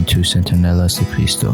tu sentinelas de Cristo.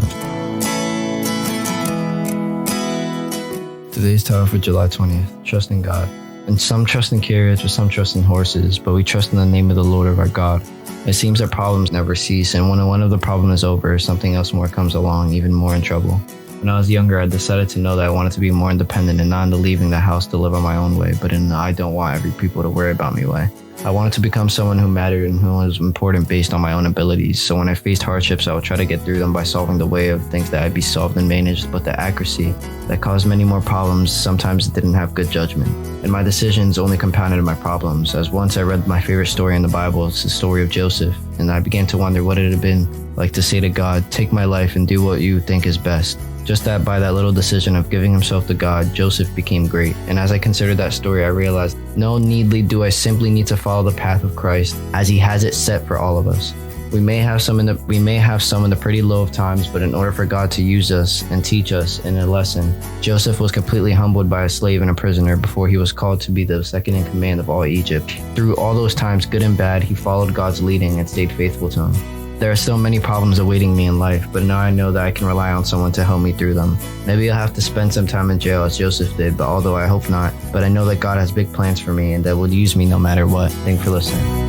Today's title for July 20th, Trust in God. And some trust in chariots, or some trust in horses, but we trust in the name of the Lord of our God. It seems our problems never cease, and when one of the problems is over, something else more comes along, even more in trouble. When I was younger, I decided to know that I wanted to be more independent and not into leaving the house to live on my own way, but in the I don't want every people to worry about me way. I wanted to become someone who mattered and who was important based on my own abilities, so when I faced hardships, I would try to get through them by solving the way of things that I'd be solved and managed, but the accuracy that caused many more problems sometimes didn't have good judgment. And my decisions only compounded my problems, as once I read my favorite story in the Bible. It's the story of Joseph, and I began to wonder what it had been like to say to God, take my life and do what you think is best. Just that by that little decision of giving himself to God, Joseph became great. And as I considered that story, I realized, no needly do I simply need to follow the path of Christ as he has it set for all of us. We may have some in the pretty low of times, but in order for God to use us and teach us in a lesson, Joseph was completely humbled by a slave and a prisoner before he was called to be the second in command of all Egypt. Through all those times, good and bad, he followed God's leading and stayed faithful to him. There are still many problems awaiting me in life, but now I know that I can rely on someone to help me through them. Maybe I'll have to spend some time in jail as Joseph did, but although I hope not, but I know that God has big plans for me and that will use me no matter what. Thanks for listening.